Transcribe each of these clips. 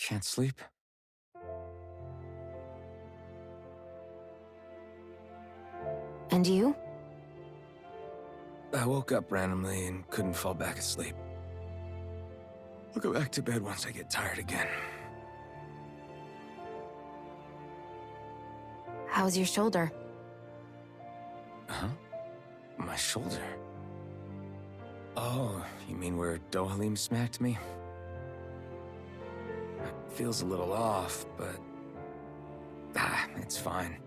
Can't sleep? And you? I woke up randomly and couldn't fall back asleep. I'll go back to bed once I get tired again. How's your shoulder? Huh? My shoulder? Oh, you mean where Dohalim smacked me? It feels a little off, but... it's fine.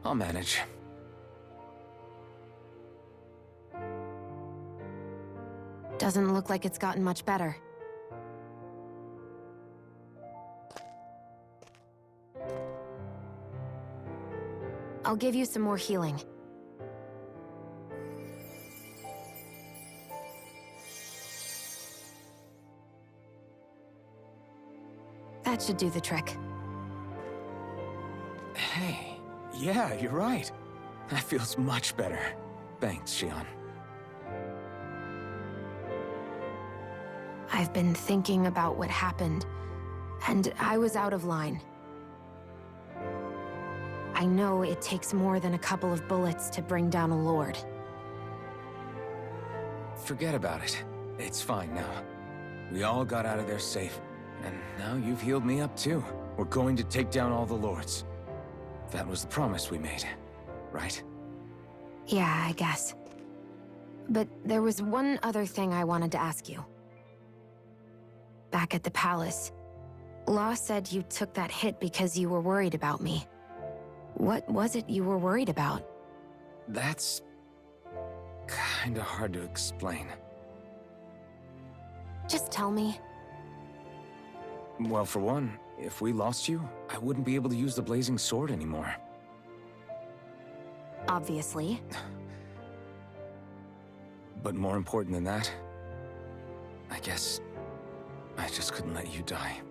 I'll manage. Doesn't look like it's gotten much better. I'll give you some more healing. That should do the trick. Hey, yeah, you're right. That feels much better. Thanks, Shionne. I've been thinking about what happened, and I was out of line. I know it takes more than a couple of bullets to bring down a lord. Forget about it. It's fine now. We all got out of there safe, and now you've healed me up too. We're going to take down all the lords. That was the promise we made, right? Yeah, I guess. But there was one other thing I wanted to ask you. Back at the palace, Law said you took that hit because you were worried about me. What was it you were worried about? That's... kinda hard to explain. Just tell me. Well, for one, if we lost you, I wouldn't be able to use the blazing sword anymore. Obviously. But more important than that, I guess I just couldn't let you die.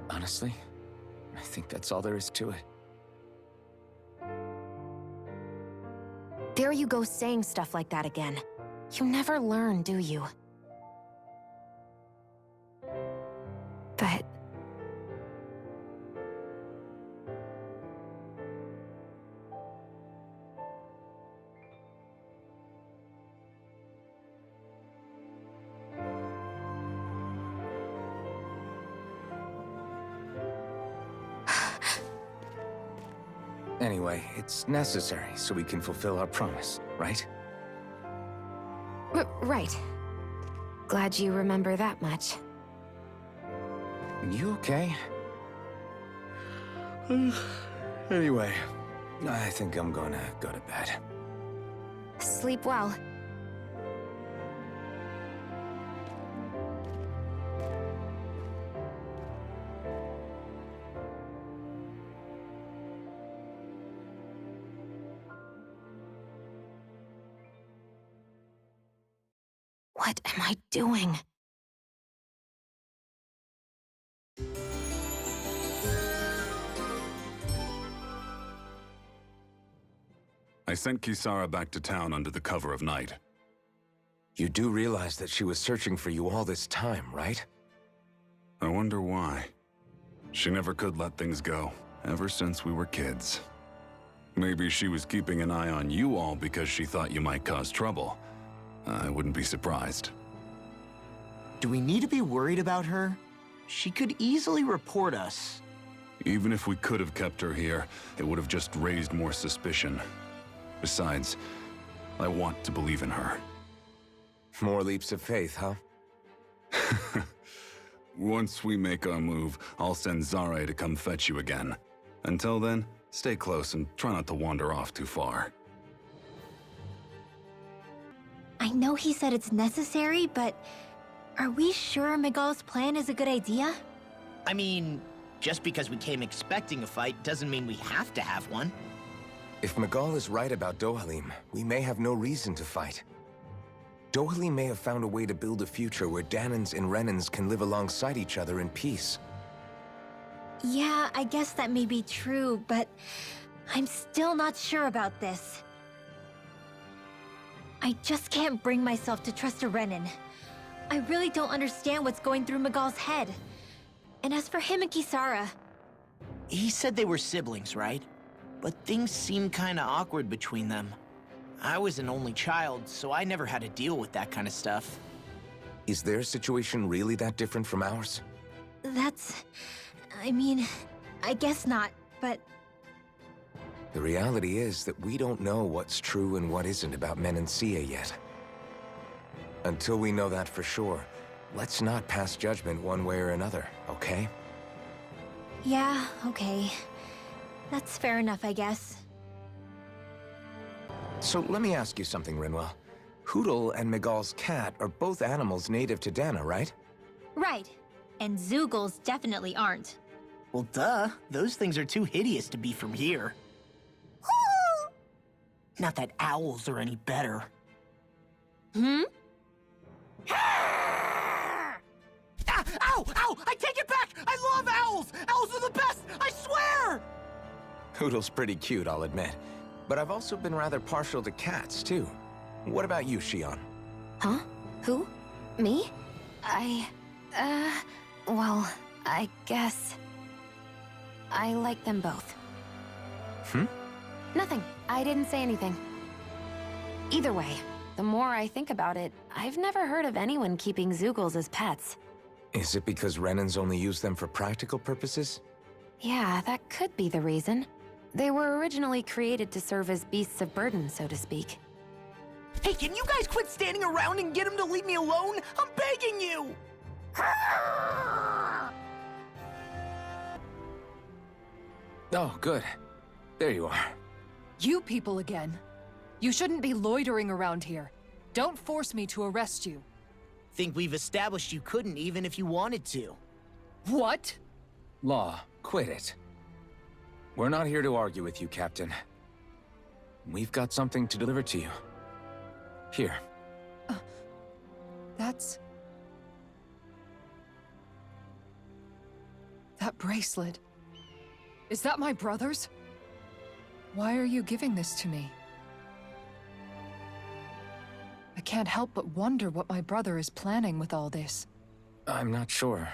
Honestly, I think that's all there is to it. There you go saying stuff like that again. You never learn, do you? But... Anyway, it's necessary so we can fulfill our promise, right? Right. Glad you remember that much. You okay? Anyway, I think I'm gonna go to bed. Sleep well. What am I doing? I sent Kisara back to town under the cover of night. You do realize that she was searching for you all this time, right? I wonder why. She never could let things go, ever since we were kids. Maybe she was keeping an eye on you all because she thought you might cause trouble. I wouldn't be surprised. Do we need to be worried about her? She could easily report us. Even if we could have kept her here, it would have just raised more suspicion. Besides, I want to believe in her. More leaps of faith, huh? Once we make our move, I'll send Zare to come fetch you again. Until then, stay close and try not to wander off too far. I know he said it's necessary, but are we sure Miguel's plan is a good idea? I mean, just because we came expecting a fight doesn't mean we have to have one. If Miguel is right about Dohalim, we may have no reason to fight. Dohalim may have found a way to build a future where Danans and Renans can live alongside each other in peace. Yeah, I guess that may be true, but I'm still not sure about this. I just can't bring myself to trust a Renan. I really don't understand what's going through Miguel's head. And as for him and Kisara... He said they were siblings, right? But things seemed kinda awkward between them. I was an only child, so I never had to deal with that kind of stuff. Is their situation really that different from ours? That's... I mean, I guess not, but... The reality is that we don't know what's true and what isn't about Menancia yet. Until we know that for sure, let's not pass judgment one way or another, okay? Yeah, okay. That's fair enough, I guess. So let me ask you something, Rinwell. Hootle and Miguel's cat are both animals native to Dana, right? Right. And Zoogles definitely aren't. Well, duh. Those things are too hideous to be from here. Not that owls are any better. Hmm? Ah! Ow! Ow! I take it back! I love owls! Owls are the best! I swear! Hootle's pretty cute, I'll admit. But I've also been rather partial to cats, too. What about you, Shionne? Huh? Who? Me? Well, I guess... I like them both. Nothing. I didn't say anything. Either way, the more I think about it, I've never heard of anyone keeping Zoogles as pets. Is it because Renans only use them for practical purposes? Yeah, that could be the reason. They were originally created to serve as beasts of burden, so to speak. Hey, can you guys quit standing around and get him to leave me alone? I'm begging you! Oh, good. There you are. You people again. You shouldn't be loitering around here. Don't force me to arrest you. Think we've established you couldn't even if you wanted to. What? Law, quit it. We're not here to argue with you, Captain. We've got something to deliver to you. Here. That's... That bracelet. Is that my brother's? Why are you giving this to me? I can't help but wonder what my brother is planning with all this. I'm not sure.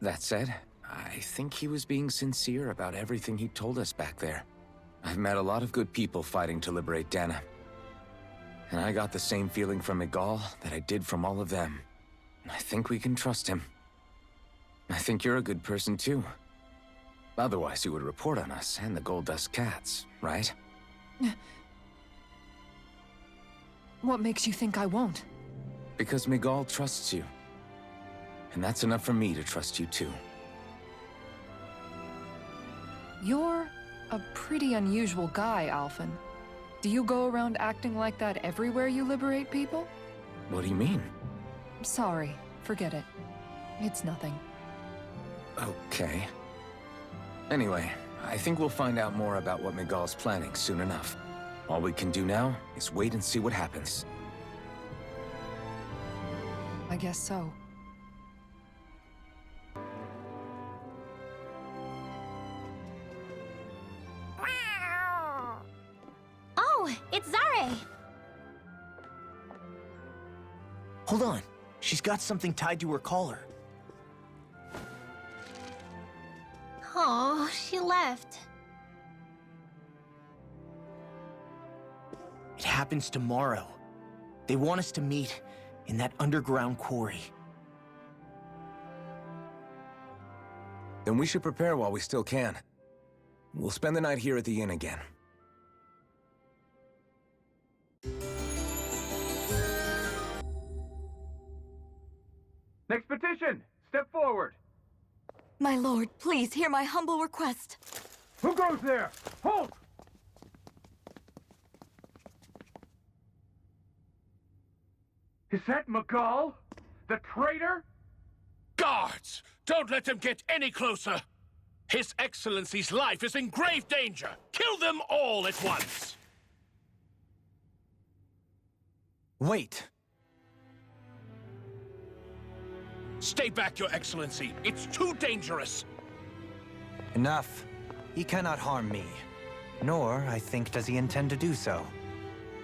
That said, I think he was being sincere about everything he told us back there. I've met a lot of good people fighting to liberate Dana. And I got the same feeling from Miguel that I did from all of them. I think we can trust him. I think you're a good person too. Otherwise you would report on us and the Gold Dust Cats, right? What makes you think I won't? Because Miguel trusts you. And that's enough for me to trust you too. You're a pretty unusual guy, Alphen. Do you go around acting like that everywhere you liberate people? What do you mean? Sorry, forget it. It's nothing. Okay. Anyway, I think we'll find out more about what Miguel's planning soon enough. All we can do now is wait and see what happens. I guess so. Oh, it's Zare! Hold on. She's got something tied to her collar. Oh, she left. It happens tomorrow. They want us to meet in that underground quarry. Then we should prepare while we still can. We'll spend the night here at the inn again. Next petition! Step forward! My lord, please hear my humble request. Who goes there? Halt! Is that Miguel? The traitor? Guards! Don't let them get any closer! His Excellency's life is in grave danger! Kill them all at once! Wait. Stay back, Your Excellency. It's too dangerous. Enough. He cannot harm me. Nor, I think, does he intend to do so.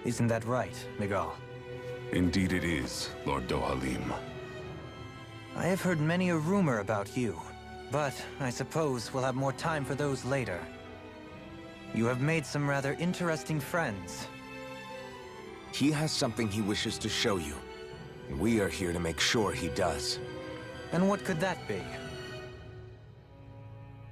Isn't that right, Miguel? Indeed it is, Lord Dohalim. I have heard many a rumor about you, but I suppose we'll have more time for those later. You have made some rather interesting friends. He has something he wishes to show you. And we are here to make sure he does. And what could that be?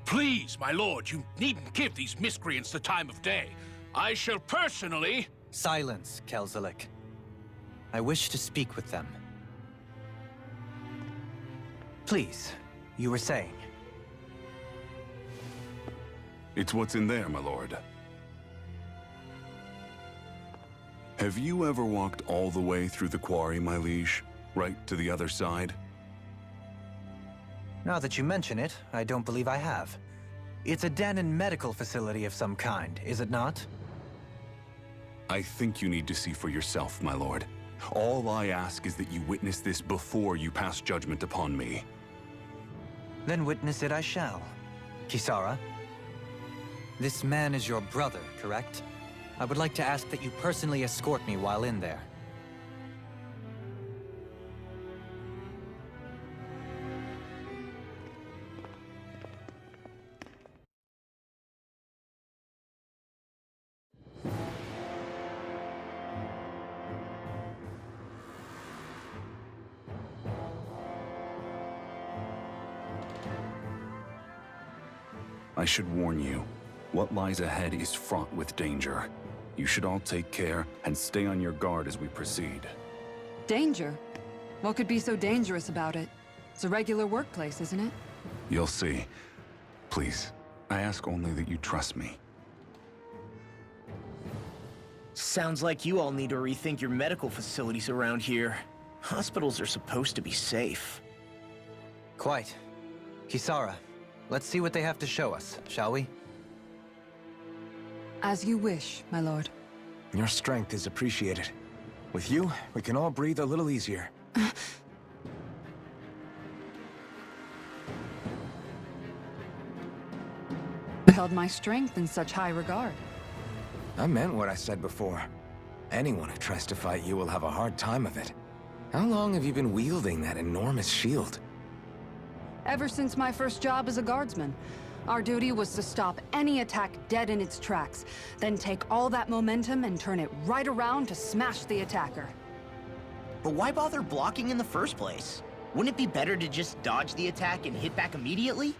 Please, my lord, you needn't give these miscreants the time of day. I shall personally... Silence, Kelzelik. I wish to speak with them. Please, you were saying. It's what's in there, my lord. Have you ever walked all the way through the quarry, my liege? Right to the other side? Now that you mention it, I don't believe I have. It's a Dahnan medical facility of some kind, is it not? I think you need to see for yourself, my lord. All I ask is that you witness this before you pass judgment upon me. Then witness it I shall. Kisara, this man is your brother, correct? I would like to ask that you personally escort me while in there. I should warn you, what lies ahead is fraught with danger. You should all take care and stay on your guard as we proceed. Danger? What could be so dangerous about it? It's a regular workplace, isn't it? You'll see. Please, I ask only that you trust me. Sounds like you all need to rethink your medical facilities around here. Hospitals are supposed to be safe. Quite. Kisara, let's see what they have to show us, shall we? As you wish, my lord. Your strength is appreciated. With you, we can all breathe a little easier. Held my strength in such high regard. I meant what I said before. Anyone who tries to fight you will have a hard time of it. How long have you been wielding that enormous shield? Ever since my first job as a guardsman. Our duty was to stop any attack dead in its tracks, then take all that momentum and turn it right around to smash the attacker. But why bother blocking in the first place? Wouldn't it be better to just dodge the attack and hit back immediately?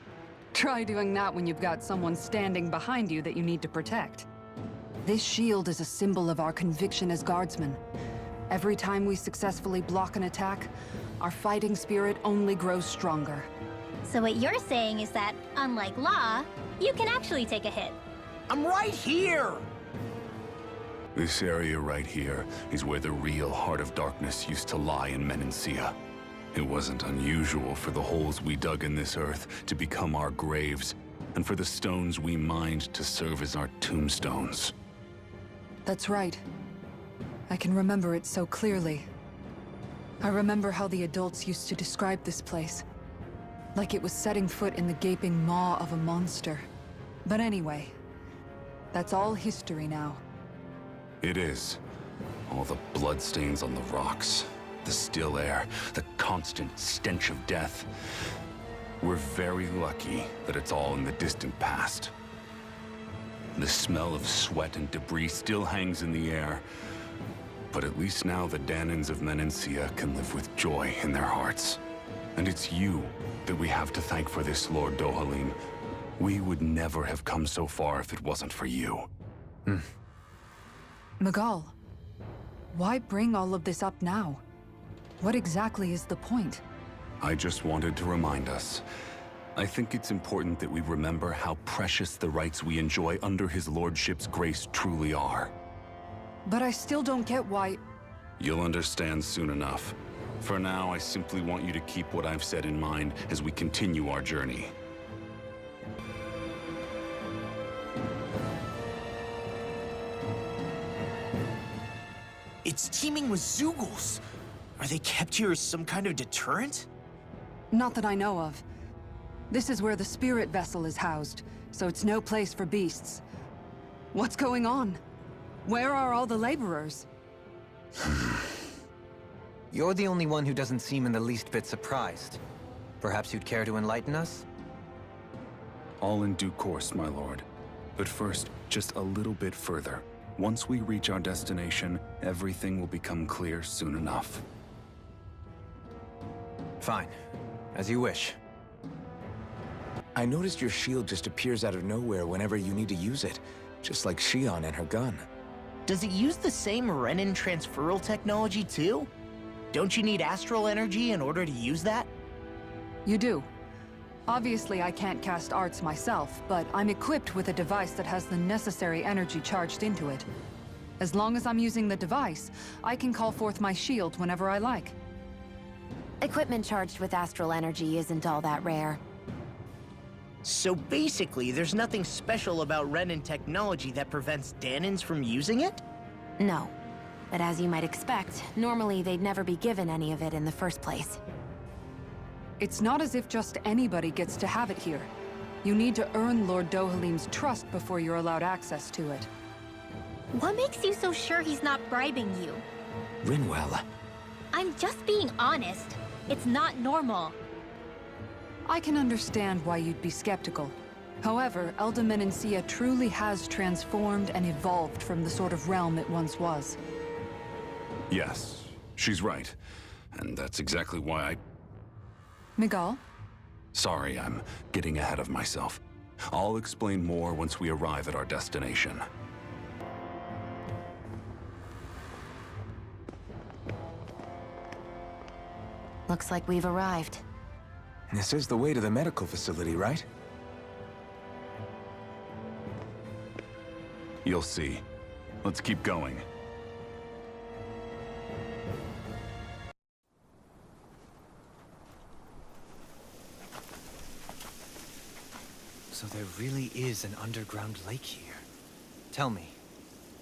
Try doing that when you've got someone standing behind you that you need to protect. This shield is a symbol of our conviction as guardsmen. Every time we successfully block an attack, our fighting spirit only grows stronger. So what you're saying is that, unlike Law, you can actually take a hit. I'm right here! This area right here is where the real heart of darkness used to lie in Menancia. It wasn't unusual for the holes we dug in this earth to become our graves, and for the stones we mined to serve as our tombstones. That's right. I can remember it so clearly. I remember how the adults used to describe this place. Like it was setting foot in the gaping maw of a monster. But anyway, that's all history now. It is. All the bloodstains on the rocks, the still air, the constant stench of death. We're very lucky that it's all in the distant past. The smell of sweat and debris still hangs in the air. But at least now the Dahnans of Menancia can live with joy in their hearts. And it's you that we have to thank for this, Lord Dohalim. We would never have come so far if it wasn't for you. Magal, why bring all of this up now? What exactly is the point? I just wanted to remind us. I think it's important that we remember how precious the rights we enjoy under his lordship's grace truly are. But I still don't get why... You'll understand soon enough. For now, I simply want you to keep what I've said in mind as we continue our journey. It's teeming with Zeugles. Are they kept here as some kind of deterrent? Not that I know of. This is where the spirit vessel is housed, so it's no place for beasts. What's going on? Where are all the laborers? You're the only one who doesn't seem in the least bit surprised. Perhaps you'd care to enlighten us? All in due course, my lord. But first, just a little bit further. Once we reach our destination, everything will become clear soon enough. Fine. As you wish. I noticed your shield just appears out of nowhere whenever you need to use it, just like Shionne and her gun. Does it use the same Renin transferal technology too? Don't you need astral energy in order to use that? You do. Obviously, I can't cast arts myself, but I'm equipped with a device that has the necessary energy charged into it. As long as I'm using the device, I can call forth my shield whenever I like. Equipment charged with astral energy isn't all that rare. So basically, there's nothing special about Renin technology that prevents Danans from using it? No. But as you might expect, normally they'd never be given any of it in the first place. It's not as if just anybody gets to have it here. You need to earn Lord Dohalim's trust before you're allowed access to it. What makes you so sure he's not bribing you? Rinwell. I'm just being honest. It's not normal. I can understand why you'd be skeptical. However, Elda Menancia truly has transformed and evolved from the sort of realm it once was. Yes, she's right. And that's exactly why I... Miguel? Sorry, I'm getting ahead of myself. I'll explain more once we arrive at our destination. Looks like we've arrived. This is the way to the medical facility, right? You'll see. Let's keep going. So there really is an underground lake here. Tell me,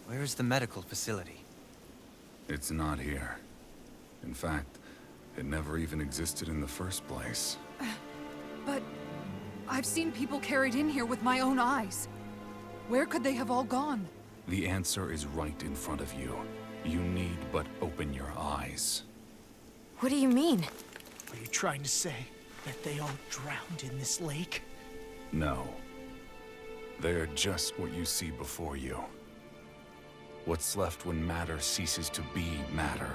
where is the medical facility? It's not here. In fact, it never even existed in the first place. But I've seen people carried in here with my own eyes. Where could they have all gone? The answer is right in front of you. You need but open your eyes. What do you mean? Are you trying to say that they all drowned in this lake? No. They're just what you see before you. What's left when matter ceases to be matter.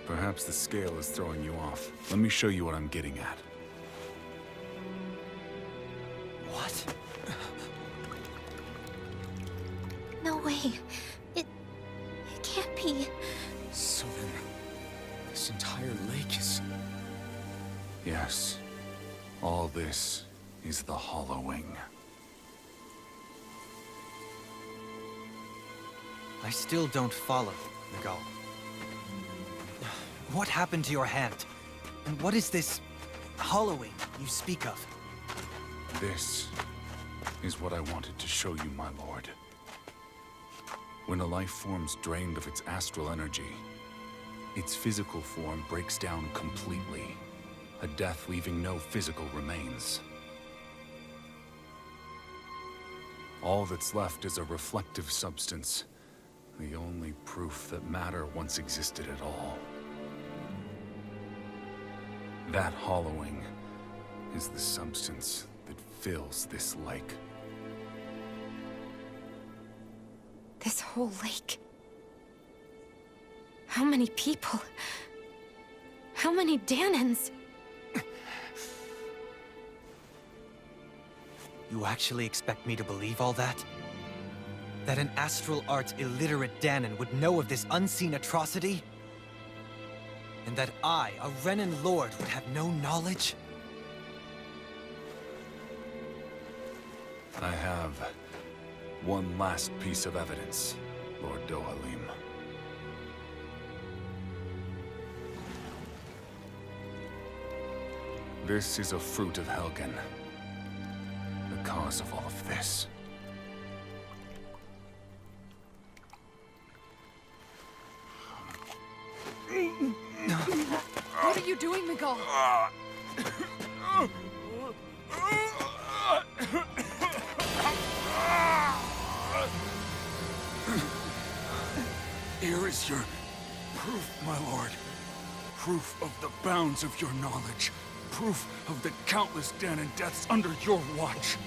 Perhaps the scale is throwing you off. Let me show you what I'm getting at. What? No way. It can't be. So then, this entire lake is... Yes. All this is the hollowing. I still don't follow, Miguel. What happened to your hand? And what is this hollowing you speak of? This is what I wanted to show you, my lord. When a life form's drained of its astral energy, its physical form breaks down completely, a death leaving no physical remains. All that's left is a reflective substance, the only proof that matter once existed at all. That hollowing is the substance that fills this lake. This whole lake. How many people? How many Danans? You actually expect me to believe all that? That an astral arts illiterate Danan would know of this unseen atrocity? And that I, a Renin lord, would have no knowledge? I have one last piece of evidence, Lord Dohalim. This is a fruit of Helgen, the cause of all of this. What are you doing, Miguel? is your proof, my lord. Proof of the bounds of your knowledge. Proof of the countless Danon deaths under your watch.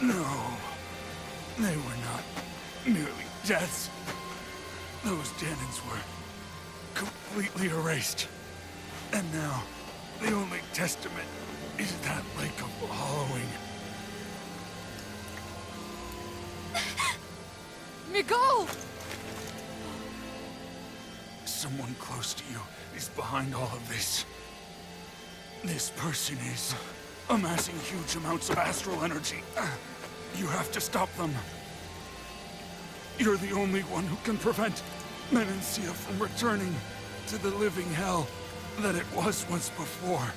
No, they were not merely deaths. Those Danons were completely erased. And now, the only testament is that lake of hollowing. Miguel! Someone close to you is behind all of this. This person is amassing huge amounts of astral energy. You have to stop them. You're the only one who can prevent Menancia from returning to the living hell that it was once before.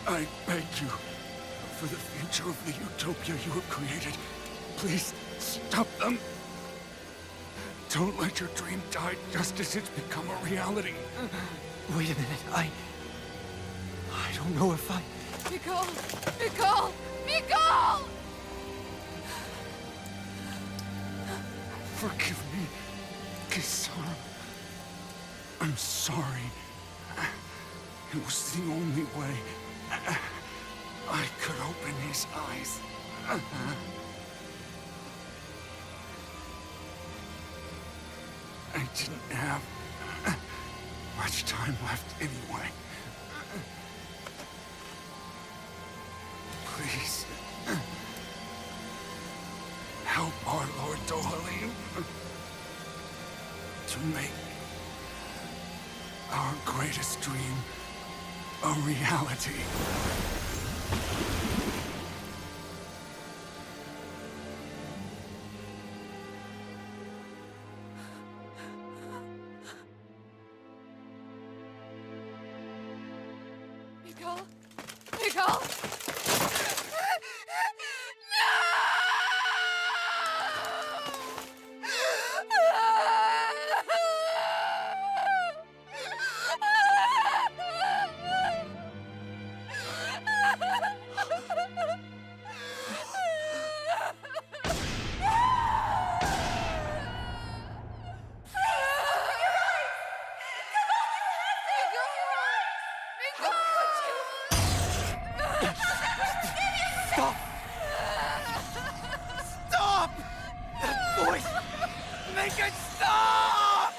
I beg you, for the future of the utopia you have created, please stop them. Don't let your dream die just as it's become a reality. Wait a minute, I don't know if I... Miguel! Miguel! Miguel! Forgive me, Kisar. I'm sorry. It was the only way I could open his eyes. I didn't have much time left anyway. Please, help our Lord Dohalim to make our greatest dream a reality. Miguel! Miguel! Stop! Stop! That voice! Make it stop!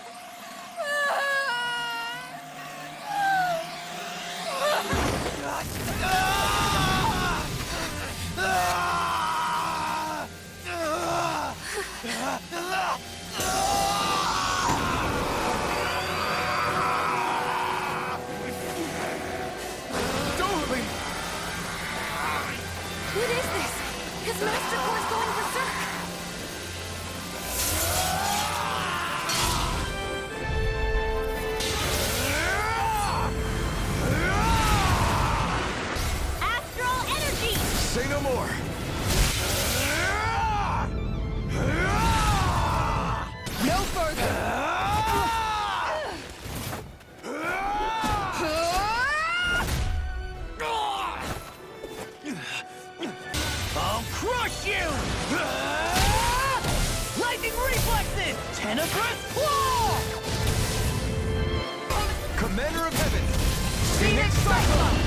What is this? His master core is going berserk! Astral energy! Say no more! No further! I'll crush you! Lightning reflexes! Tenebrous claw! Commander of Heaven! Phoenix Cyclone!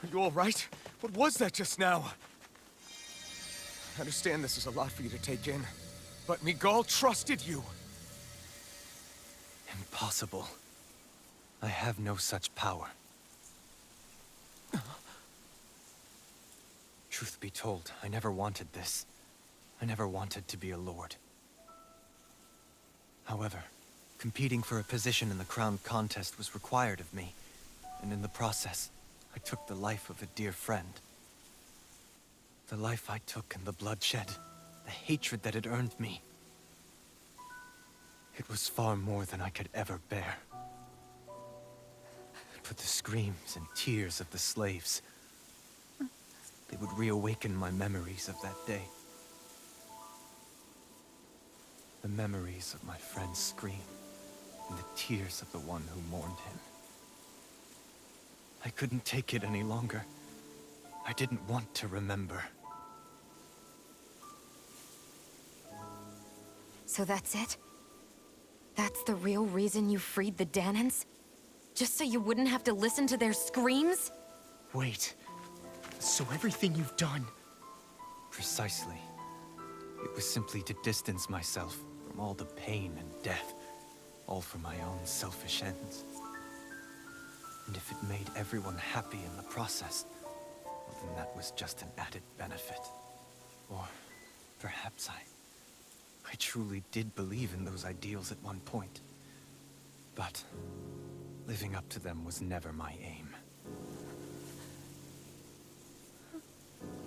Are you all right? What was that just now? I understand this is a lot for you to take in, but Miguel trusted you. Impossible. I have no such power. Truth be told, I never wanted this. I never wanted to be a lord. However, competing for a position in the crown contest was required of me, and in the process, I took the life of a dear friend. The life I took and the bloodshed, the hatred that it earned me. It was far more than I could ever bear. But the screams and tears of the slaves, they would reawaken my memories of that day. The memories of my friend's scream, and the tears of the one who mourned him. I couldn't take it any longer. I didn't want to remember. So that's it? That's the real reason you freed the Danans? Just so you wouldn't have to listen to their screams? Wait. So everything you've done... Precisely. It was simply to distance myself from all the pain and death, all for my own selfish ends. And if it made everyone happy in the process, well, then that was just an added benefit. Or perhaps I truly did believe in those ideals at one point. But living up to them was never my aim.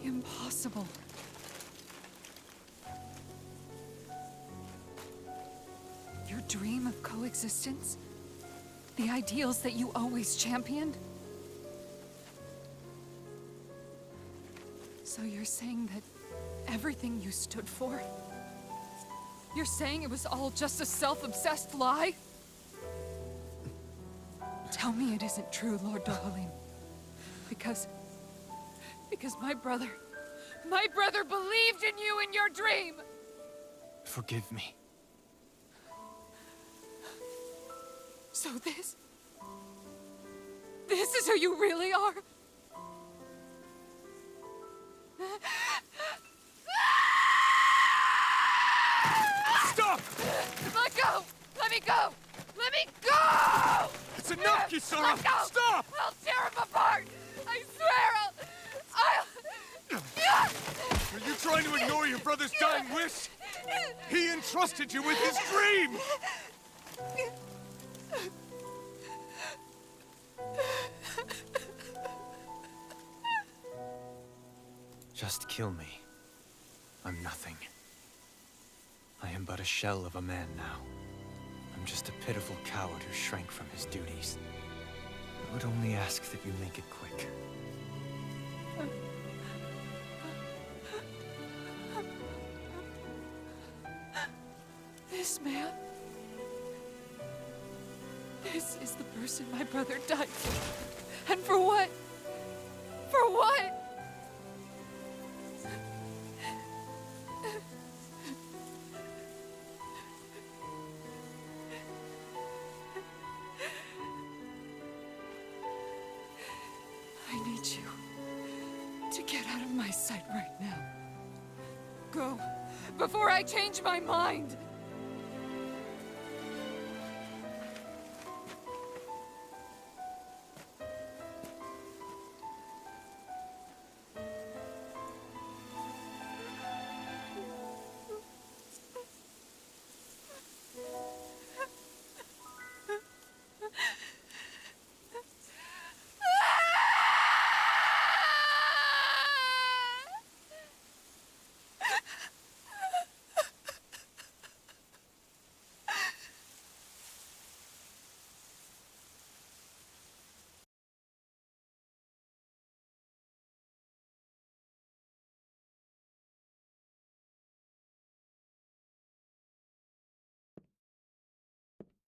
Impossible. Your dream of coexistence? The ideals that you always championed? So you're saying that everything you stood for? You're saying it was all just a self-obsessed lie? Tell me it isn't true, Lord Dohalim. Because my brother believed in you in your dream! Forgive me. So this is who you really are? Stop! Let go! Let me go! Let me go! It's enough, Kisara! Let go! Stop! I'll tear him apart! I swear Are you trying to ignore your brother's dying wish? He entrusted you with his dream! Just kill me. I'm nothing. I am but a shell of a man now. I'm just a pitiful coward who shrank from his duties. I would only ask that you make it quick. This man... This is the person my brother died for. And for what? For what? I need you to get out of my sight right now. Go, before I change my mind!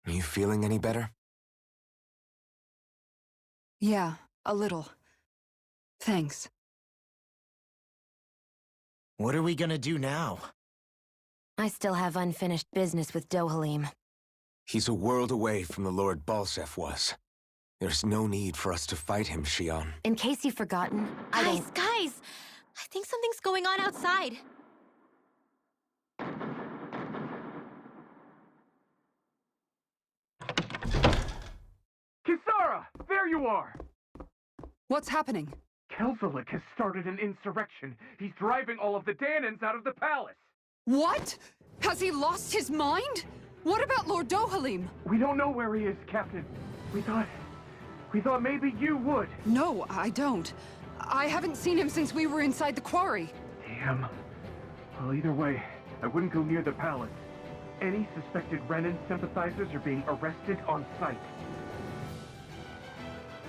Are you feeling any better? Yeah, a little. Thanks. What are we gonna do now? I still have unfinished business with Dohalim. He's a world away from the Lord Balsef was. There's no need for us to fight him, Shionne. In case you've forgotten, Guys! I think something's going on outside. Kisara! There you are! What's happening? Kelzelik has started an insurrection. He's driving all of the Danans out of the palace. What? Has he lost his mind? What about Lord Dohalim? We don't know where he is, Captain. We thought maybe you would. No, I don't. I haven't seen him since we were inside the quarry. Damn. Well, either way, I wouldn't go near the palace. Any suspected Renan sympathizers are being arrested on sight.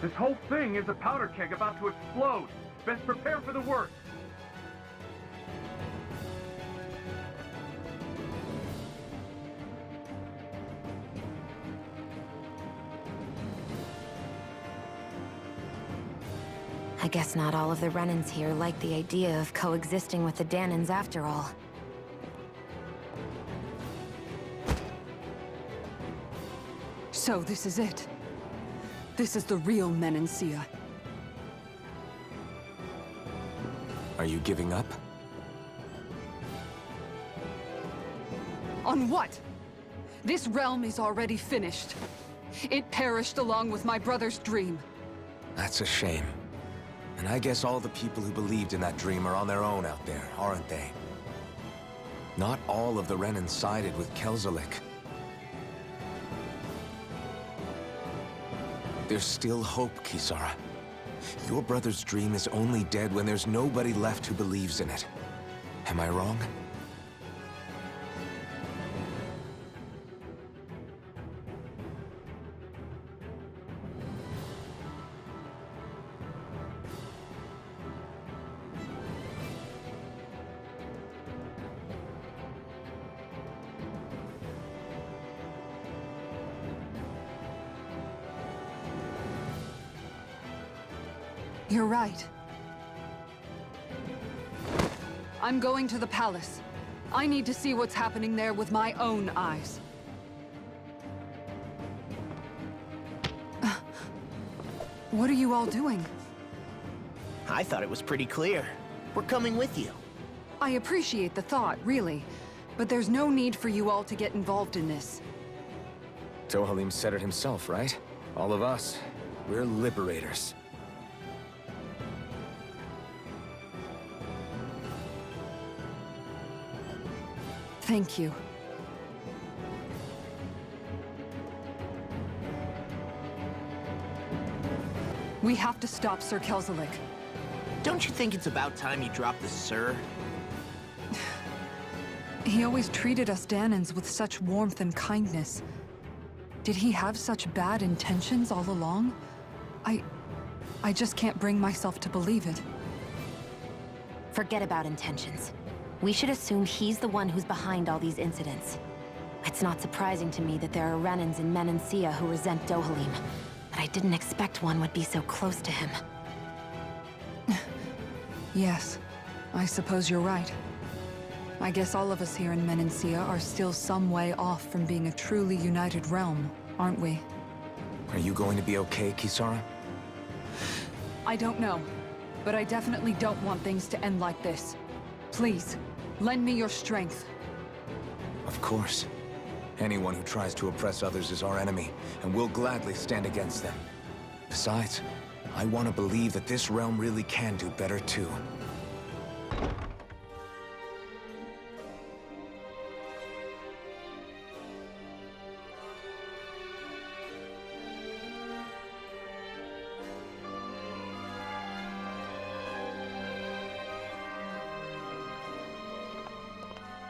This whole thing is a powder keg about to explode. Best prepare for the worst. I guess not all of the Renans here like the idea of coexisting with the Danans after all. So this is it. This is the real Menancia. Are you giving up? On what? This realm is already finished. It perished along with my brother's dream. That's a shame. And I guess all the people who believed in that dream are on their own out there, aren't they? Not all of the Renan sided with Kelzelik. There's still hope, Kisara. Your brother's dream is only dead when there's nobody left who believes in it. Am I wrong? You're right. I'm going to the palace. I need to see what's happening there with my own eyes. What are you all doing? I thought it was pretty clear. We're coming with you. I appreciate the thought, really. But there's no need for you all to get involved in this. Dohalim said it himself, right? All of us. We're liberators. Thank you. We have to stop Sir Kelzelik. Don't you think it's about time you drop the sir? He always treated us Danans with such warmth and kindness. Did he have such bad intentions all along? I just can't bring myself to believe it. Forget about intentions. We should assume he's the one who's behind all these incidents. It's not surprising to me that there are Renans in Menancia who resent Dohalim, but I didn't expect one would be so close to him. Yes, I suppose you're right. I guess all of us here in Menancia are still some way off from being a truly united realm, aren't we? Are you going to be okay, Kisara? I don't know, but I definitely don't want things to end like this. Please, lend me your strength. Of course. Anyone who tries to oppress others is our enemy, and we'll gladly stand against them. Besides, I want to believe that this realm really can do better too.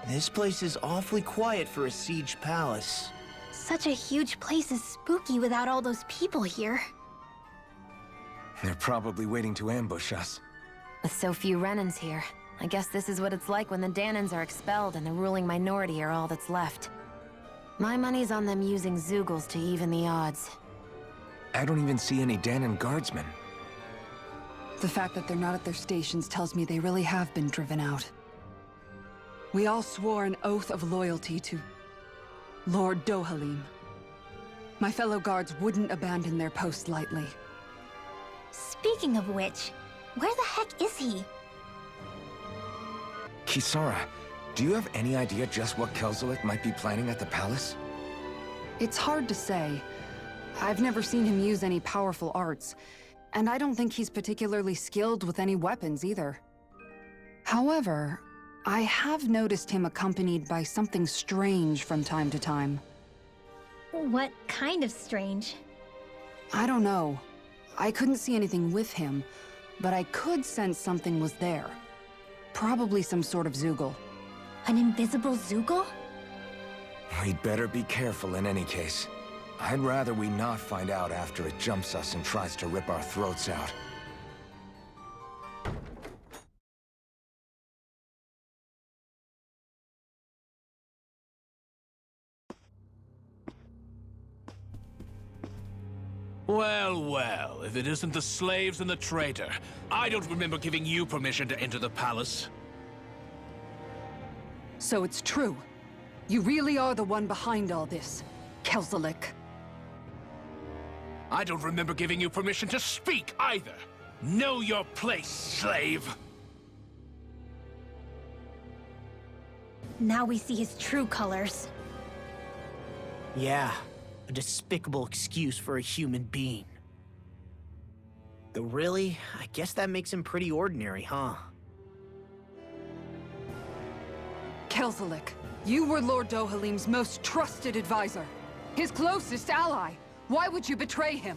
This place is awfully quiet for a siege palace. Such a huge place is spooky without all those people here. They're probably waiting to ambush us. With so few Renans here, I guess this is what it's like when the Danans are expelled and the ruling minority are all that's left. My money's on them using Zeugles to even the odds. I don't even see any Danan guardsmen. The fact that they're not at their stations tells me they really have been driven out. We all swore an oath of loyalty to Lord Dohalim. My fellow guards wouldn't abandon their post lightly. Speaking of which, where the heck is he? Kisara, do you have any idea just what Kelzelik might be planning at the palace? It's hard to say. I've never seen him use any powerful arts, and I don't think he's particularly skilled with any weapons either. However, I have noticed him accompanied by something strange from time to time. What kind of strange? I don't know. I couldn't see anything with him, but I could sense something was there. Probably some sort of Zeugle. An invisible Zeugle? We'd better be careful in any case. I'd rather we not find out after it jumps us and tries to rip our throats out. Well, well, if it isn't the slaves and the traitor. I don't remember giving you permission to enter the palace. So it's true. You really are the one behind all this, Kelzelik. I don't remember giving you permission to speak either. Know your place, slave. Now we see his true colors. Yeah, a despicable excuse for a human being. Though really, I guess that makes him pretty ordinary, huh? Kelzelik, you were Lord Dohalim's most trusted advisor. His closest ally. Why would you betray him?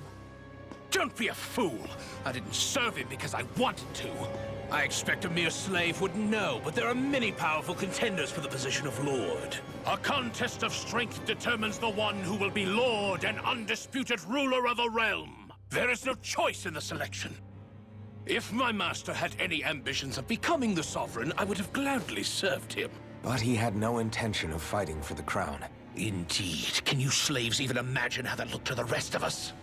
Don't be a fool! I didn't serve him because I wanted to. I expect a mere slave wouldn't know, but there are many powerful contenders for the position of Lord. A contest of strength determines the one who will be Lord and undisputed ruler of a realm. There is no choice in the selection. If my master had any ambitions of becoming the sovereign, I would have gladly served him. But he had no intention of fighting for the crown. Indeed. Can you slaves even imagine how that looked to the rest of us?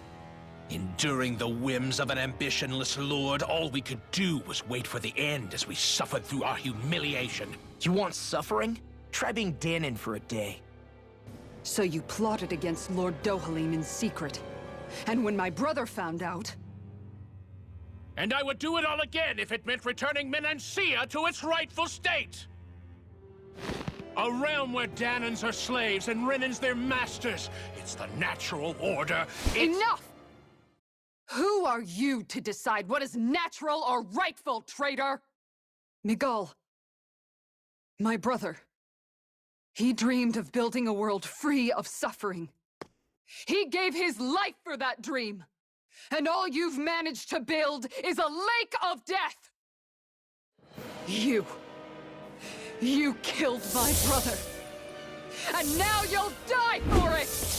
Enduring the whims of an ambitionless lord, all we could do was wait for the end as we suffered through our humiliation. You want suffering? Try being Danon for a day. So you plotted against Lord Dohalim in secret. And when my brother found out... And I would do it all again if it meant returning Menancia to its rightful state! A realm where Danons are slaves and Renans their masters. It's the natural order. Enough! Who are you to decide what is natural or rightful, traitor? Miguel, my brother, he dreamed of building a world free of suffering. He gave his life for that dream. And all you've managed to build is a lake of death! You killed my brother! And now you'll die for it!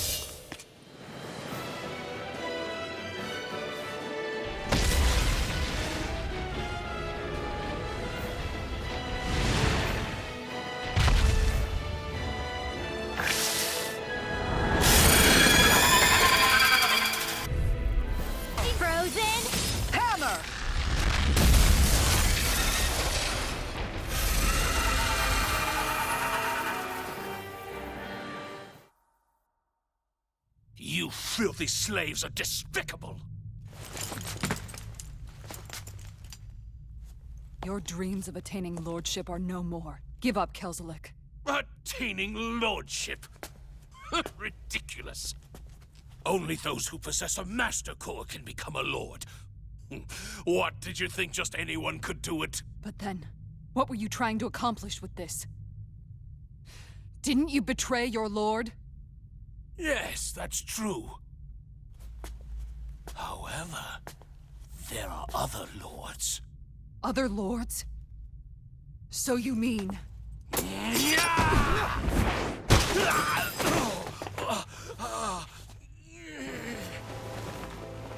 You filthy slaves are despicable! Your dreams of attaining lordship are no more. Give up, Kelzelik. Attaining lordship? Ridiculous. Only those who possess a master core can become a lord. What, did you think just anyone could do it? But then, what were you trying to accomplish with this? Didn't you betray your lord? Yes, that's true. However, there are other lords. Other lords? So you mean...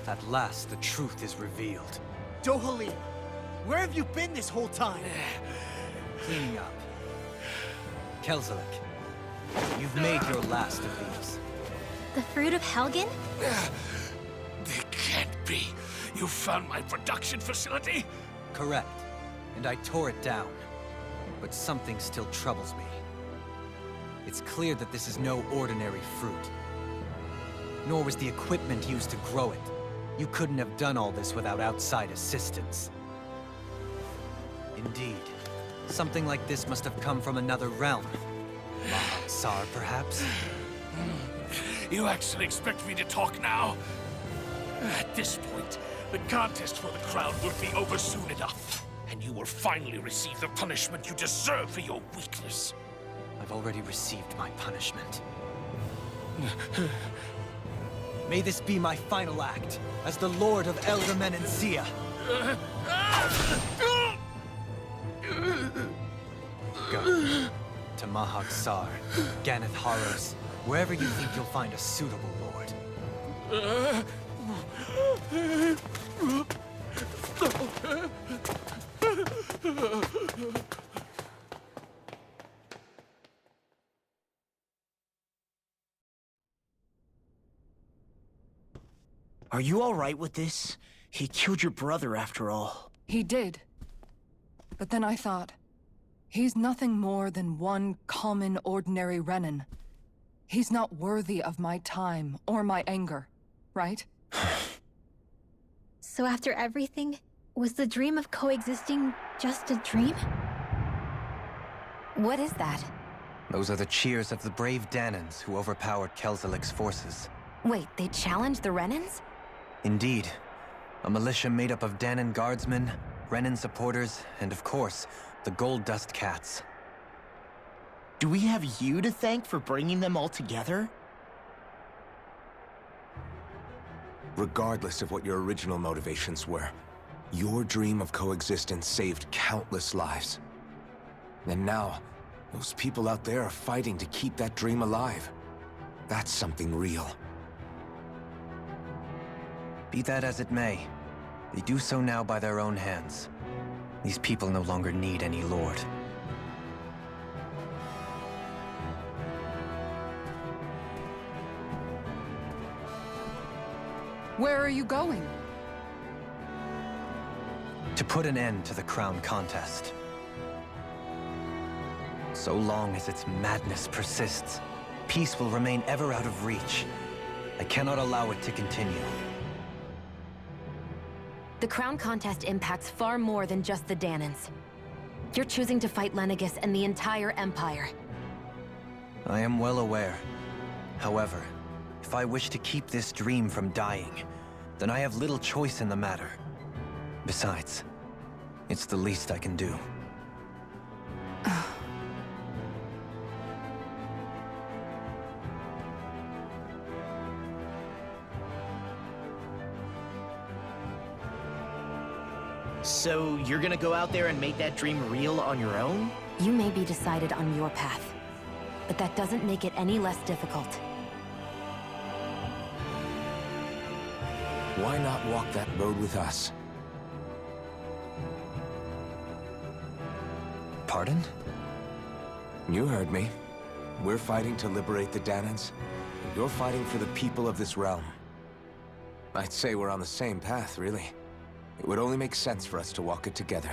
At last, the truth is revealed. Dohalim, where have you been this whole time? Cleaning up. Kelzelik, you've made your last of these. The fruit of Helgen? It can't be. You found my production facility? Correct. And I tore it down. But something still troubles me. It's clear that this is no ordinary fruit. Nor was the equipment used to grow it. You couldn't have done all this without outside assistance. Indeed. Something like this must have come from another realm. Mahag-Saar, perhaps? You actually expect me to talk now? At this point, the contest for the crown will be over soon enough. And you will finally receive the punishment you deserve for your weakness. I've already received my punishment. May this be my final act, as the Lord of Elder Menancia. Go. To Mahag-Saar, Ganath Haros, wherever you think you'll find a suitable lord. Are you alright with this? He killed your brother after all. He did. But then I thought, he's nothing more than one common, ordinary Renan. He's not worthy of my time or my anger, right? So after everything, was the dream of coexisting just a dream? What is that? Those are the cheers of the brave Danans who overpowered Kelzelik's forces. Wait, they challenged the Renans? Indeed. A militia made up of Danan guardsmen, Renan supporters, and of course, the Gold Dust Cats. Do we have you to thank for bringing them all together? Regardless of what your original motivations were, your dream of coexistence saved countless lives. And now, those people out there are fighting to keep that dream alive. That's something real. Be that as it may, they do so now by their own hands. These people no longer need any lord. Where are you going? To put an end to the crown contest. So long as its madness persists, peace will remain ever out of reach. I cannot allow it to continue. The crown contest impacts far more than just the Danans. You're choosing to fight Lenegis and the entire Empire. I am well aware. However, if I wish to keep this dream from dying, then I have little choice in the matter. Besides, it's the least I can do. So you're gonna go out there and make that dream real on your own? You may be decided on your path, but that doesn't make it any less difficult. Why not walk that road with us? Pardon? You heard me. We're fighting to liberate the Danans. You're fighting for the people of this realm. I'd say we're on the same path, really. It would only make sense for us to walk it together.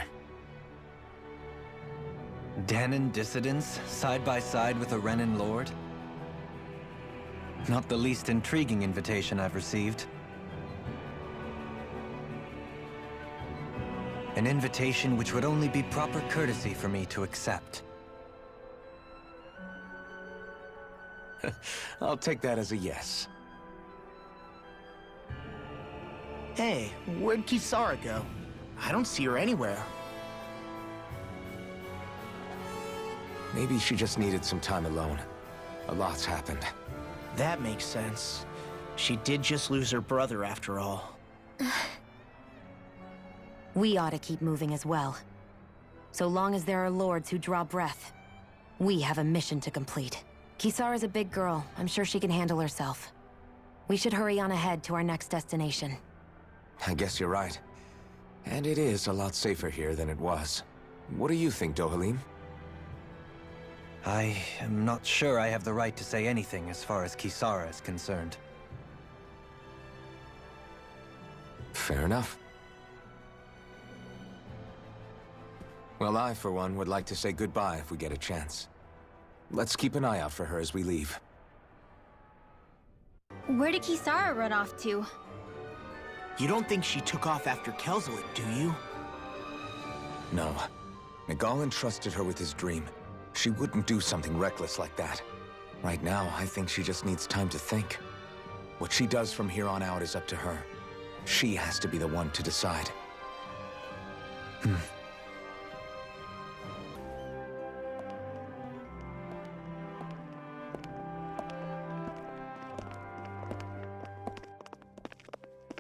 Danan dissidents, side by side with a Renan lord? Not the least intriguing invitation I've received. An invitation which would only be proper courtesy for me to accept. I'll take that as a yes. Hey, where'd Kisara go? I don't see her anywhere. Maybe she just needed some time alone. A lot's happened. That makes sense. She did just lose her brother after all. We ought to keep moving as well. So long as there are lords who draw breath, we have a mission to complete. Kisara's a big girl. I'm sure she can handle herself. We should hurry on ahead to our next destination. I guess you're right. And it is a lot safer here than it was. What do you think, Dohalim? I am not sure I have the right to say anything as far as Kisara is concerned. Fair enough. Well, I, for one, would like to say goodbye if we get a chance. Let's keep an eye out for her as we leave. Where did Kisara run off to? You don't think she took off after Kelzelik, do you? No. Nagal entrusted her with his dream. She wouldn't do something reckless like that. Right now, I think she just needs time to think. What she does from here on out is up to her. She has to be the one to decide.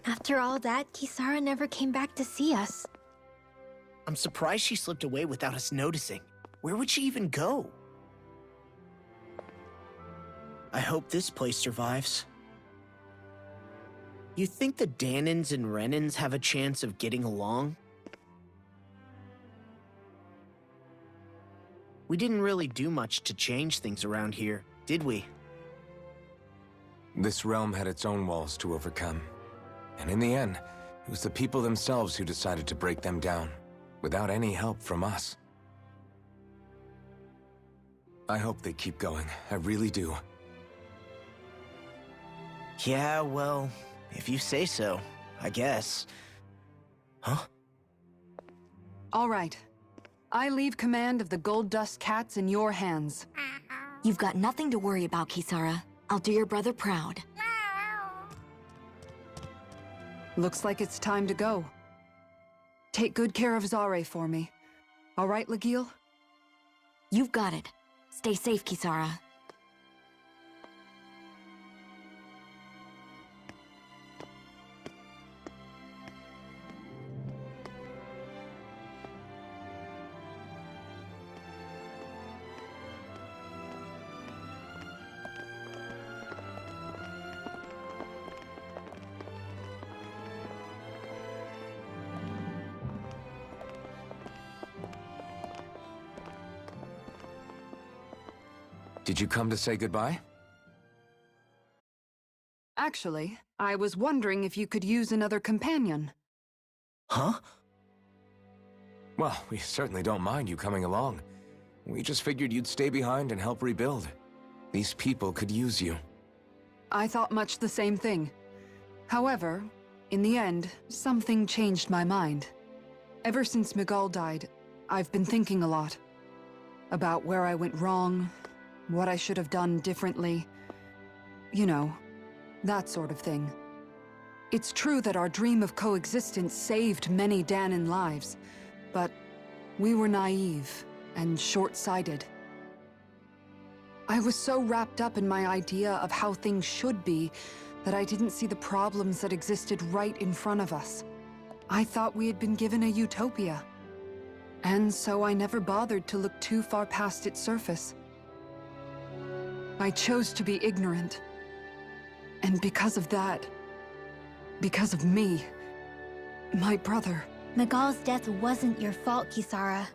After all that, Kisara never came back to see us. I'm surprised she slipped away without us noticing. Where would she even go? I hope this place survives. You think the Danans and Renans have a chance of getting along? We didn't really do much to change things around here, did we? This realm had its own walls to overcome. And in the end, it was the people themselves who decided to break them down, without any help from us. I hope they keep going, I really do. Yeah, well, if you say so, I guess. Huh? All right. I leave command of the Gold Dust Cats in your hands. You've got nothing to worry about, Kisara. I'll do your brother proud. Looks like it's time to go. Take good care of Zare for me. All right, Legil? You've got it. Stay safe, Kisara. Did you come to say goodbye? Actually, I was wondering if you could use another companion. Huh? Well, we certainly don't mind you coming along. We just figured you'd stay behind and help rebuild. These people could use you. I thought much the same thing. However, in the end, something changed my mind. Ever since Miguel died, I've been thinking a lot. About where I went wrong, what I should have done differently. You know, that sort of thing. It's true that our dream of coexistence saved many Dahnan lives, but we were naive and short-sighted. I was so wrapped up in my idea of how things should be that I didn't see the problems that existed right in front of us. I thought we had been given a utopia. And so I never bothered to look too far past its surface. I chose to be ignorant. And because of that, because of me, my brother... Miguel's death wasn't your fault, Kisara.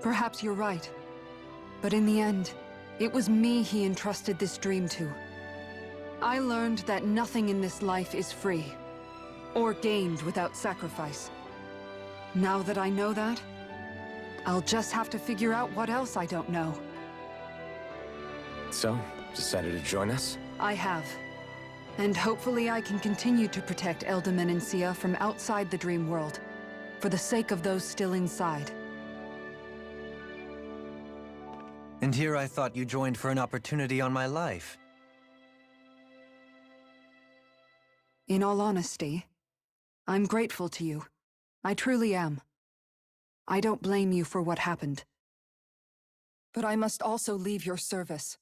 Perhaps you're right. But in the end, it was me he entrusted this dream to. I learned that nothing in this life is free, or gained without sacrifice. Now that I know that, I'll just have to figure out what else I don't know. So, decided to join us? I have. And hopefully I can continue to protect Eldaman and Sia from outside the dream world, for the sake of those still inside. And here I thought you joined for an opportunity on my life. In all honesty, I'm grateful to you. I truly am. I don't blame you for what happened. But I must also leave your service.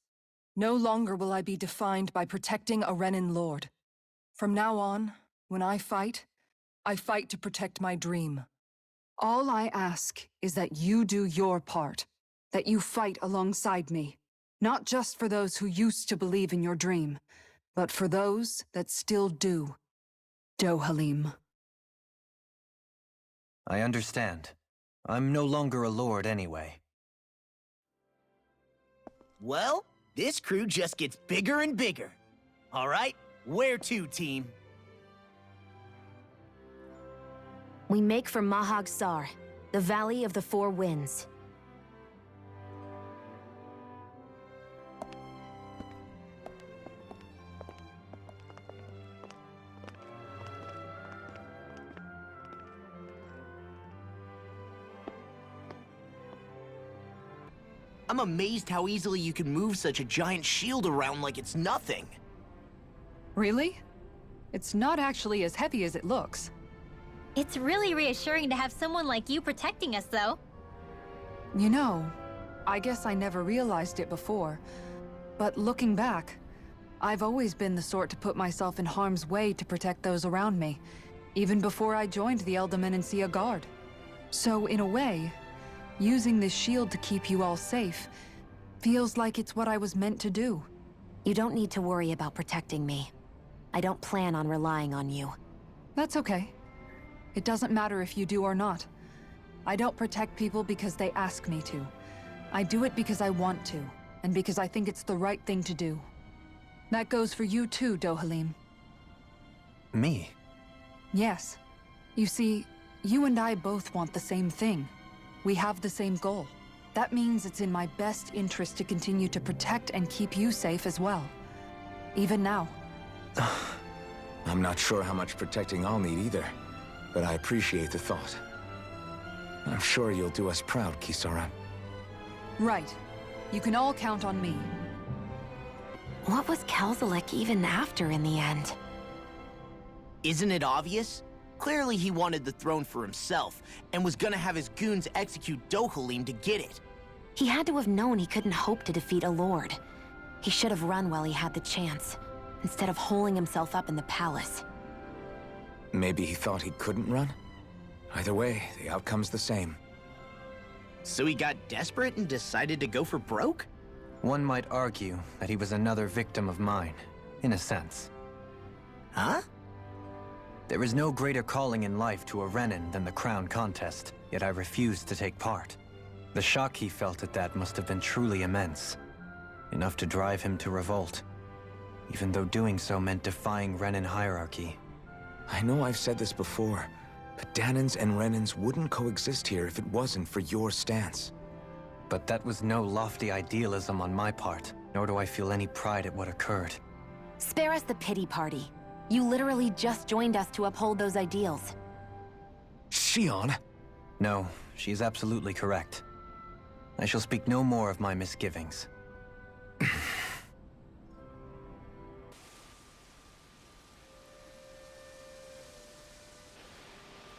No longer will I be defined by protecting a Renan lord. From now on, when I fight to protect my dream. All I ask is that you do your part, that you fight alongside me, not just for those who used to believe in your dream, but for those that still do. Dohalim. I understand. I'm no longer a lord anyway. Well, this crew just gets bigger and bigger. All right, where to, team? We make for Mahag Sar, the Valley of the Four Winds. I'm amazed how easily you can move such a giant shield around like it's nothing. Really? It's not actually as heavy as it looks. It's really reassuring to have someone like you protecting us, though. You know, I guess I never realized it before, but looking back, I've always been the sort to put myself in harm's way to protect those around me, even before I joined the Eldaman and Sia Guard. So in a way, using this shield to keep you all safe feels like it's what I was meant to do. You don't need to worry about protecting me. I don't plan on relying on you. That's okay. It doesn't matter if you do or not. I don't protect people because they ask me to. I do it because I want to, and because I think it's the right thing to do. That goes for you too, Dohalim. Me? Yes. You see, you and I both want the same thing. We have the same goal. That means it's in my best interest to continue to protect and keep you safe as well. Even now. I'm not sure how much protecting I'll need either, but I appreciate the thought. I'm sure you'll do us proud, Kisara. Right. You can all count on me. What was Kelzelik even after in the end? Isn't it obvious? Clearly he wanted the throne for himself, and was gonna have his goons execute Dohalim to get it. He had to have known he couldn't hope to defeat a lord. He should have run while he had the chance, instead of holding himself up in the palace. Maybe he thought he couldn't run? Either way, the outcome's the same. So he got desperate and decided to go for broke? One might argue that he was another victim of mine, in a sense. Huh? There is no greater calling in life to a Renin than the crown contest, yet I refused to take part. The shock he felt at that must have been truly immense. Enough to drive him to revolt, even though doing so meant defying Renin hierarchy. I know I've said this before, but Danans and Renins wouldn't coexist here if it wasn't for your stance. But that was no lofty idealism on my part, nor do I feel any pride at what occurred. Spare us the pity party. You literally just joined us to uphold those ideals. Shionne? No, she is absolutely correct. I shall speak no more of my misgivings.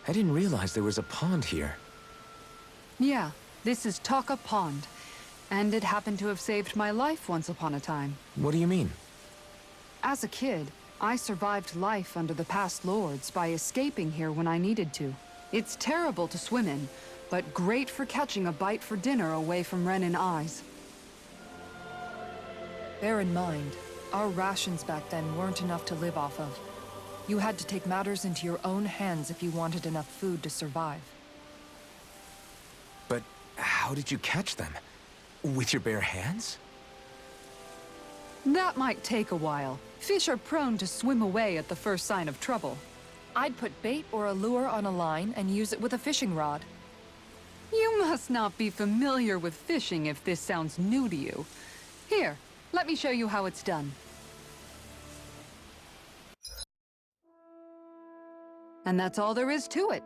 I didn't realize there was a pond here. Yeah, this is Taka Pond. And it happened to have saved my life once upon a time. What do you mean? As a kid, I survived life under the past lords by escaping here when I needed to. It's terrible to swim in, but great for catching a bite for dinner away from Renin eyes. Bear in mind, our rations back then weren't enough to live off of. You had to take matters into your own hands if you wanted enough food to survive. But how did you catch them? With your bare hands? That might take a while. Fish are prone to swim away at the first sign of trouble. I'd put bait or a lure on a line and use it with a fishing rod. You must not be familiar with fishing if this sounds new to you. Here, let me show you how it's done. And that's all there is to it.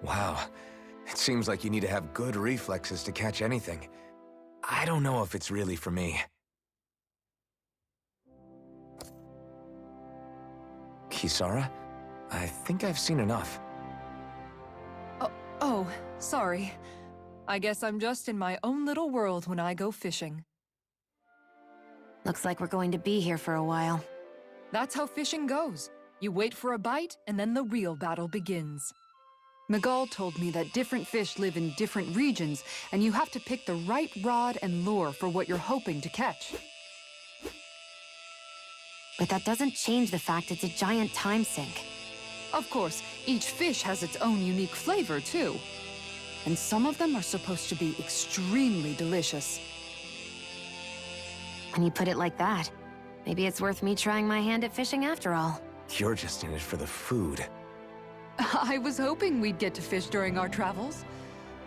Wow. It seems like you need to have good reflexes to catch anything. I don't know if it's really for me. Kisara? I think I've seen enough. Oh, sorry. I guess I'm just in my own little world when I go fishing. Looks like we're going to be here for a while. That's how fishing goes. You wait for a bite, and then the real battle begins. Miguel told me that different fish live in different regions, and you have to pick the right rod and lure for what you're hoping to catch. But that doesn't change the fact it's a giant time sink. Of course, each fish has its own unique flavor, too. And some of them are supposed to be extremely delicious. When you put it like that, maybe it's worth me trying my hand at fishing after all. You're just in it for the food. I was hoping we'd get to fish during our travels.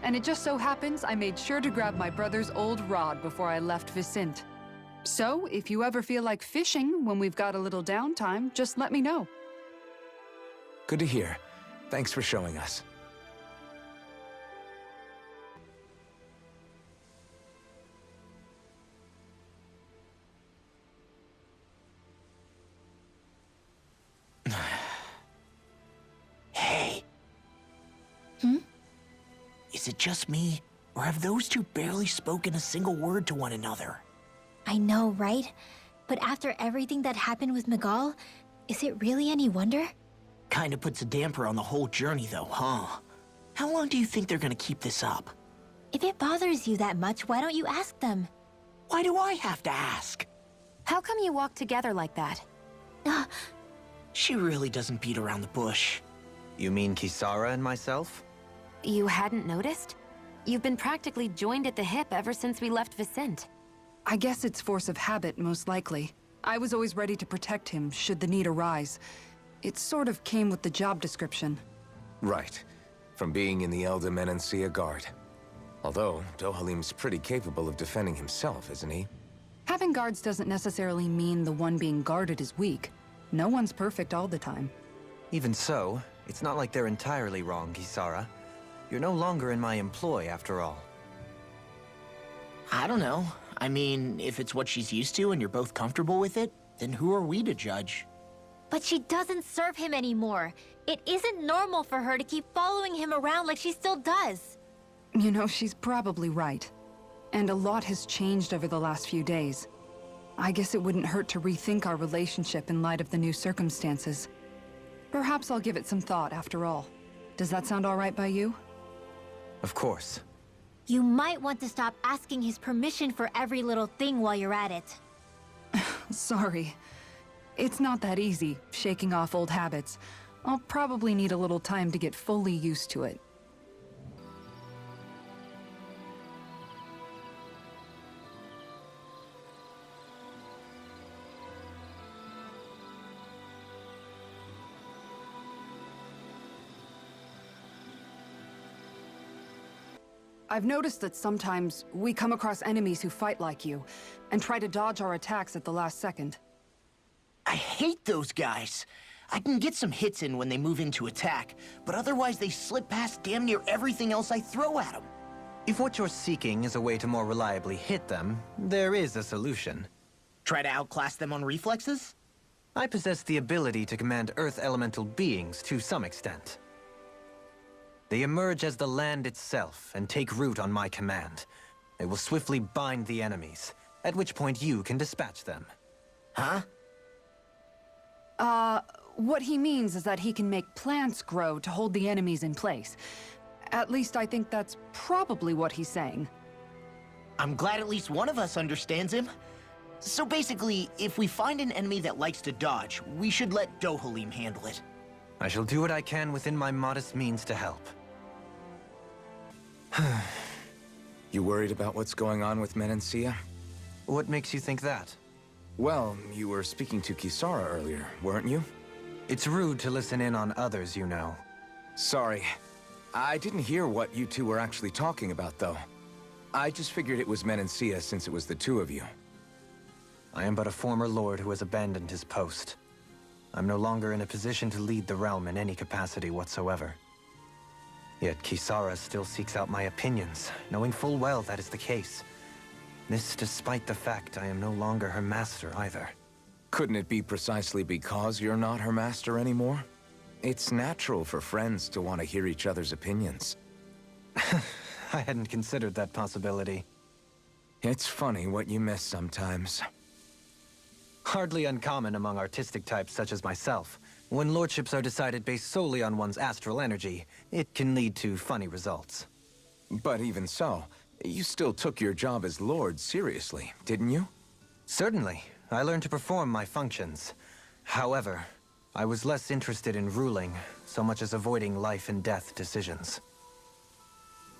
And it just so happens I made sure to grab my brother's old rod before I left Vicente. So, if you ever feel like fishing when we've got a little downtime, just let me know. Good to hear. Thanks for showing us. Hey. Is it just me, or have those two barely spoken a single word to one another? I know, right? But after everything that happened with Miguel, is it really any wonder? Kinda puts a damper on the whole journey though, huh? How long do you think they're gonna keep this up? If it bothers you that much, why don't you ask them? Why do I have to ask? How come you walk together like that? She really doesn't beat around the bush. You mean Kisara and myself? You hadn't noticed? You've been practically joined at the hip ever since we left Vicente. I guess it's force of habit, most likely. I was always ready to protect him should the need arise. It sort of came with the job description. Right. From being in the Elder Menancia Guard. Although, Dohalim's pretty capable of defending himself, isn't he? Having guards doesn't necessarily mean the one being guarded is weak. No one's perfect all the time. Even so, it's not like they're entirely wrong, Kisara. You're no longer in my employ, after all. I don't know. I mean, if it's what she's used to and you're both comfortable with it, then who are we to judge? But she doesn't serve him anymore. It isn't normal for her to keep following him around like she still does. You know, she's probably right. And a lot has changed over the last few days. I guess it wouldn't hurt to rethink our relationship in light of the new circumstances. Perhaps I'll give it some thought after all. Does that sound all right by you? Of course. You might want to stop asking his permission for every little thing while you're at it. Sorry. It's not that easy, shaking off old habits. I'll probably need a little time to get fully used to it. I've noticed that sometimes we come across enemies who fight like you, and try to dodge our attacks at the last second. I hate those guys. I can get some hits in when they move into attack, but otherwise they slip past damn near everything else I throw at them. If what you're seeking is a way to more reliably hit them, there is a solution. Try to outclass them on reflexes? I possess the ability to command Earth elemental beings to some extent. They emerge as the land itself and take root on my command. They will swiftly bind the enemies, at which point you can dispatch them. Huh? What he means is that he can make plants grow to hold the enemies in place. At least I think that's probably what he's saying. I'm glad at least one of us understands him. So basically, if we find an enemy that likes to dodge, we should let Dohalim handle it. I shall do what I can within my modest means to help. You worried about what's going on with Menancia? What makes you think that? Well, you were speaking to Kisara earlier, weren't you? It's rude to listen in on others, you know. Sorry. I didn't hear what you two were actually talking about, though. I just figured it was Menancia since it was the two of you. I am but a former lord who has abandoned his post. I'm no longer in a position to lead the realm in any capacity whatsoever. Yet Kisara still seeks out my opinions, knowing full well that is the case. This despite the fact I am no longer her master either. Couldn't it be precisely because you're not her master anymore? It's natural for friends to want to hear each other's opinions. I hadn't considered that possibility. It's funny what you miss sometimes. Hardly uncommon among artistic types such as myself. When lordships are decided based solely on one's astral energy, it can lead to funny results. But even so, you still took your job as lord seriously, didn't you? Certainly. I learned to perform my functions. However, I was less interested in ruling, so much as avoiding life and death decisions.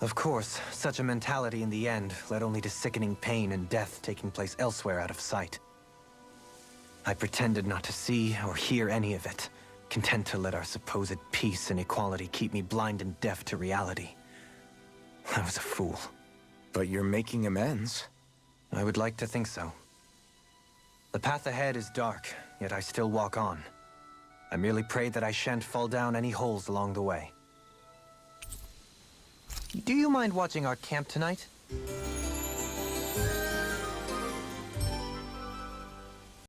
Of course, such a mentality in the end led only to sickening pain and death taking place elsewhere out of sight. I pretended not to see or hear any of it, content to let our supposed peace and equality keep me blind and deaf to reality. I was a fool. But you're making amends. I would like to think so. The path ahead is dark, yet I still walk on. I merely pray that I shan't fall down any holes along the way. Do you mind watching our camp tonight?